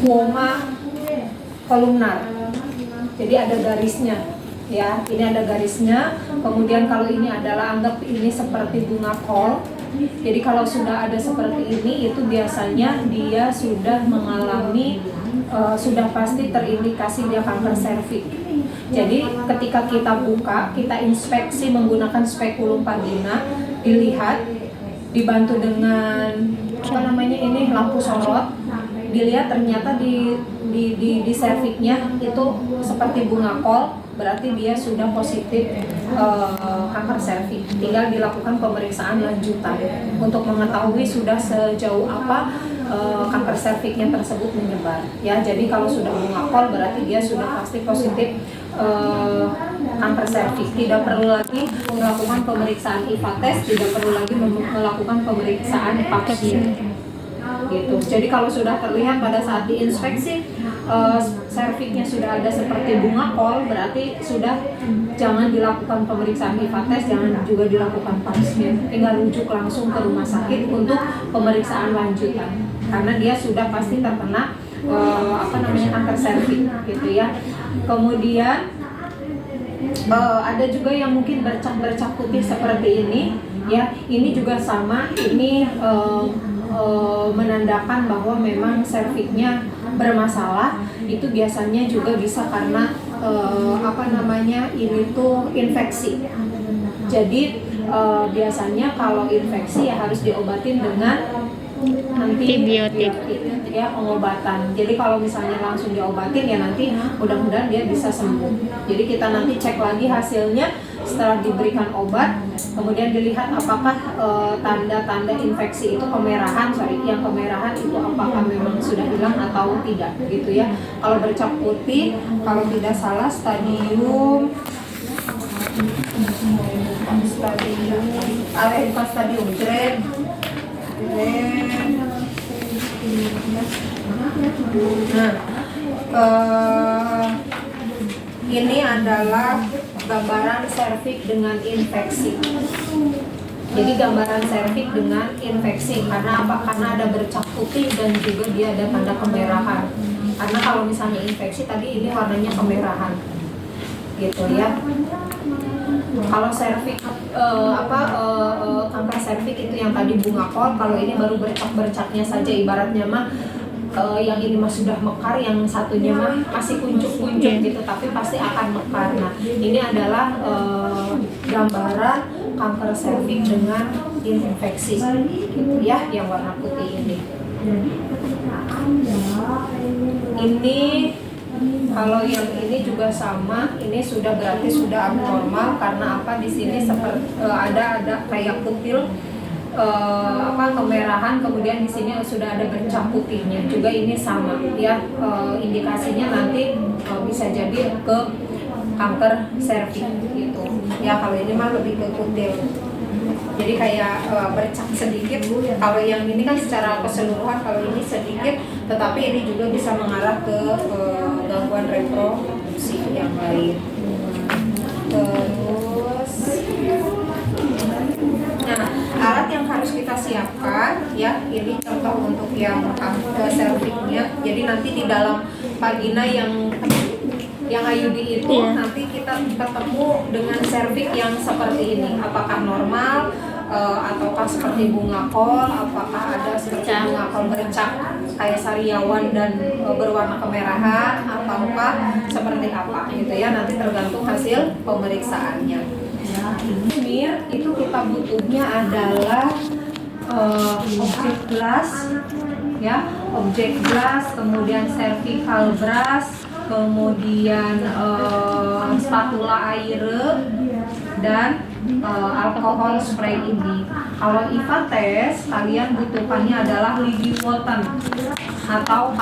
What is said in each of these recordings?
Squamosoma columnar. Jadi ada garisnya, ya. Ini ada garisnya. Kemudian kalau ini adalah, anggap ini seperti bunga kol. Jadi kalau sudah ada seperti ini, itu biasanya dia sudah mengalami, sudah pasti terindikasi dia kanker serviks. Jadi ketika kita buka, kita inspeksi menggunakan spekulum vagina, dilihat, dibantu dengan ini lampu sorot, dilihat ternyata di serviksnya itu seperti bunga kol, berarti dia sudah positif kanker serviks. Tinggal dilakukan pemeriksaan lanjutan untuk mengetahui sudah sejauh apa kanker serviksnya tersebut menyebar. Ya, jadi kalau sudah bunga kol berarti dia sudah pasti positif kanker serviks. Tidak perlu lagi melakukan pemeriksaan IVA test, tidak perlu lagi melakukan pemeriksaan pap smear. Gitu. Jadi kalau sudah terlihat pada saat diinspeksi serviksnya sudah ada seperti bunga kol, berarti sudah jangan dilakukan pemeriksaan IVA test, jangan juga dilakukan pap smear. Tinggal rujuk langsung ke rumah sakit untuk pemeriksaan lanjutan, karena dia sudah pasti terkena kanker serviks, gitu ya. Kemudian ada juga yang mungkin bercak-bercak putih seperti ini, ya. Ini juga sama, ini menandakan bahwa memang serviksnya bermasalah. Itu biasanya juga bisa karena ini tuh infeksi. Jadi biasanya kalau infeksi ya harus diobatin dengan antibiotik, ya, pengobatan. Jadi kalau misalnya langsung diobatin ya nanti mudah-mudahan dia bisa sembuh. Jadi kita nanti cek lagi hasilnya setelah diberikan obat, kemudian dilihat apakah tanda-tanda infeksi itu kemerahan itu apakah memang sudah hilang atau tidak, gitu ya. Kalau bercak putih, kalau tidak salah stadium grade. Ini adalah gambaran serviks dengan infeksi. Jadi gambaran serviks dengan infeksi, karena apa? Karena ada bercak putih dan juga dia ada tanda kemerahan. Karena kalau misalnya infeksi tadi ini warnanya kemerahan, gitu ya. Kalau serviks kanker serviks itu yang tadi bunga kol, kalau ini baru bercak-bercaknya saja, ibaratnya mah yang ini mah sudah mekar, yang satunya mah masih kuncup-kuncup gitu, tapi pasti akan mekar. Nah, ini adalah gambaran kanker serviks dengan infeksi, gitu ya, yang warna putih ini. Ini kalau yang ini juga sama, ini sudah berarti sudah abnormal, karena apa? Di sini seperti ada kayak kutil, kemerahan, kemudian di sini sudah ada bercak putihnya. Juga ini sama, ya, indikasinya nanti bisa jadi ke kanker serviks, gitu. Ya, kalau ini mah lebih ke kutil. Jadi kayak bercak sedikit. Kalau yang ini kan secara keseluruhan, kalau ini sedikit, tetapi ini juga bisa mengarah ke gangguan reproduksi yang lain. Terus, nah, alat yang harus kita siapkan, ya, ini contoh untuk yang serviksnya. Jadi nanti di dalam vagina yang IUD itu, nanti kita ketemu dengan serviks yang seperti ini. Apakah normal, ataukah seperti bunga kol, apakah ada seperti bunga kol bercak kayak sariawan dan berwarna kemerahan, ataukah seperti apa, gitu ya. Nanti tergantung hasil pemeriksaannya. Smear itu kita butuhnya adalah objek glass, ya, objek glass, kemudian cervical brush, kemudian spatula air dan alkohol spray ini. Kalau IVA test, kalian butuhkannya adalah lidi wotan atau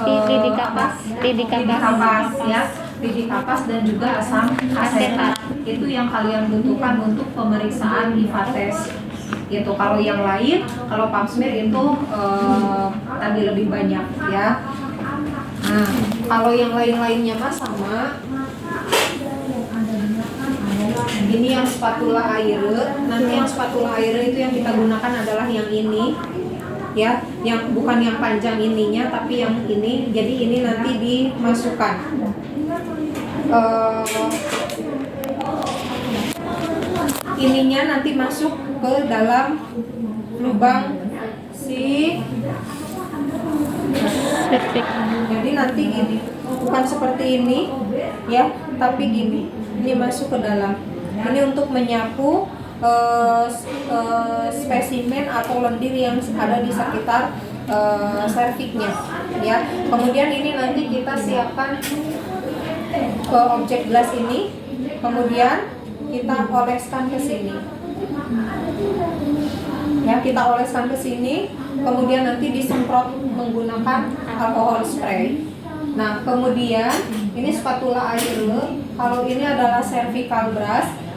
lidi kapas, ya, lidi kapas dan juga asam asetat. Itu yang kalian butuhkan untuk pemeriksaan IVA test. Gitu. Kalau yang lain, kalau pap smear itu tadi lebih banyak, ya. Nah, kalau yang lain-lainnya mah sama. Ini yang spatula air. Nanti yang spatula air itu yang kita gunakan adalah yang ini, ya, yang bukan yang panjang ininya tapi yang ini. Jadi ini nanti dimasukkan ininya nanti masuk ke dalam lubang si septic. jadi nanti gini, bukan seperti ini ya, tapi gini, ini masuk ke dalam. Ini untuk menyapu spesimen atau lendir yang ada di sekitar serviknya ya. Kemudian ini nanti kita siapkan ke objek gelas ini, kemudian kita oleskan ke sini ya, kita oleskan ke sini, kemudian nanti disemprot menggunakan alkohol spray. Nah kemudian ini spatula air, kalau ini adalah cervical brush.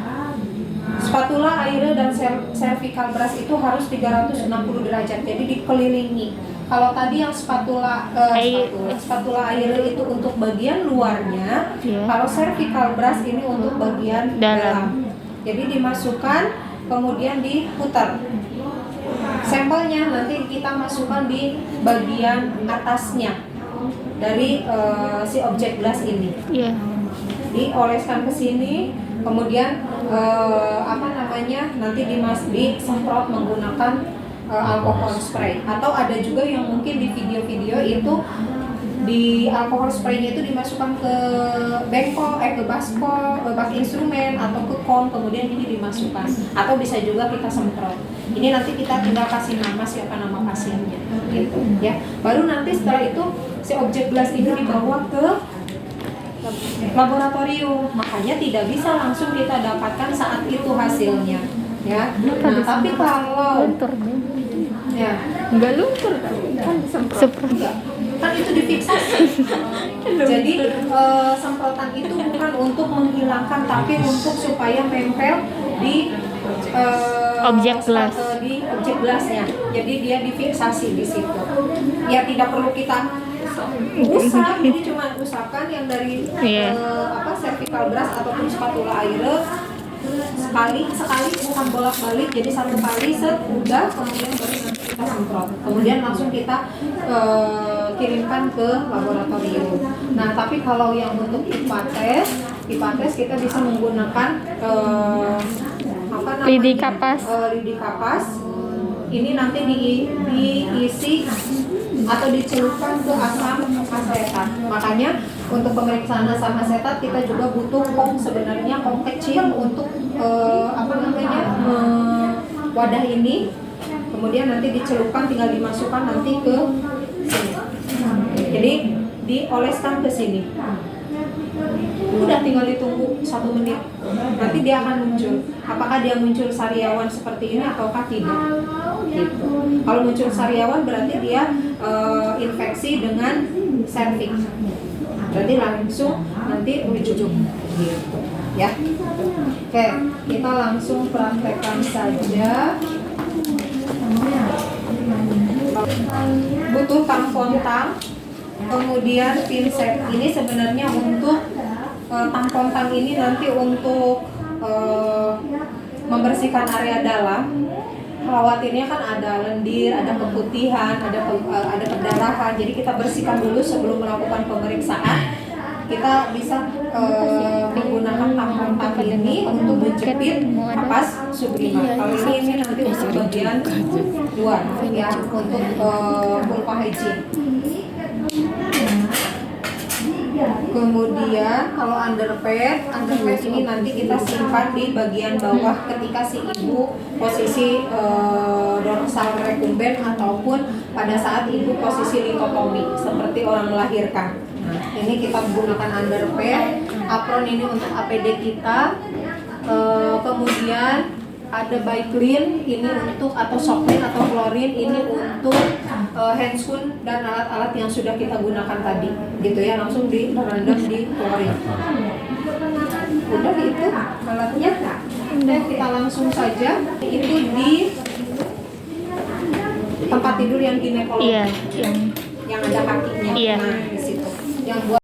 Spatula air dan cervical brush itu harus 360 derajat, jadi dikelilingi. Kalau tadi yang spatula air itu untuk bagian luarnya, kalau cervical brush ini untuk bagian dalam. Jadi dimasukkan, kemudian diputar. Sampelnya nanti kita masukkan di bagian atasnya dari si objek gelas ini. Dioleskan ke sini, kemudian nanti disemprot menggunakan alkohol spray. Atau ada juga yang mungkin di video-video itu di alkohol spraynya itu dimasukkan ke bengkok, ke bak instrumen atau ke kom, kemudian ini dimasukkan. Atau bisa juga kita semprot. Ini nanti kita tinggal kasih nama, siapa nama pasiennya, gitu ya. Baru nanti setelah itu si objek gelas ini dibawa ke laboratorium, makanya tidak bisa langsung kita dapatkan saat itu hasilnya ya. Nah tapi kalau ya Enggak luntur kan semprot. kan itu difiksasi. Jadi semprotan itu bukan untuk menghilangkan, tapi untuk supaya nempel di Objek gelas. di objek gelasnya. Jadi dia difiksasi di situ. Ya tidak perlu kita usap, jadi cuma usapkan yang dari cervical brush ataupun spatula air sekali bukan bolak-balik, jadi satu kali udah, kemudian baru nanti kita semprot, kemudian langsung kita kirimkan ke laboratorium. Nah tapi kalau yang untuk IPA test kita bisa menggunakan lidi kapas. Lidi kapas ini nanti diisi atau dicelupkan ke asam asetat. Makanya untuk pemeriksaan asam asetat kita juga butuh kong, sebenarnya kong kecil untuk wadah ini. Kemudian nanti dicelupkan, tinggal dimasukkan nanti ke sini. Jadi dioleskan ke sini. Udah tinggal ditunggu 1 menit. Nanti dia akan muncul. Apakah dia muncul sariawan seperti ini ataukah tidak? Gitu. Kalau muncul sariawan berarti dia infeksi dengan serviks. Berarti langsung nanti rujuk. Gitu. Ya. Oke, kita langsung praktekkan saja. Butuh tampon tang, kemudian pinset. Ini sebenarnya untuk tampon tang ini nanti untuk membersihkan area dalam. Khawatirnya kan ada lendir, ada keputihan, ada perdarahan. Jadi kita bersihkan dulu sebelum melakukan pemeriksaan. Kita bisa menggunakan tampon tang ini untuk menjepit kapas sublima. Kalau ini nanti untuk bagian luar ya, untuk vulva hygiene. Kemudian kalau underpad ini nanti kita simpan di bagian bawah ketika si ibu posisi dorsal recumbent ataupun pada saat ibu posisi litotomi seperti orang melahirkan. Nah, ini kita menggunakan underpad, apron ini untuk APD kita. Kemudian ada Biclean ini untuk, atau Soclean atau Klorin ini untuk handscoon dan alat-alat yang sudah kita gunakan tadi, gitu ya, langsung direndam di klorin. Udah itu alatnya. Oke, kita langsung saja itu di tempat tidur yang ginekologi, yang ada kakinya. Nah, di situ. Yang buat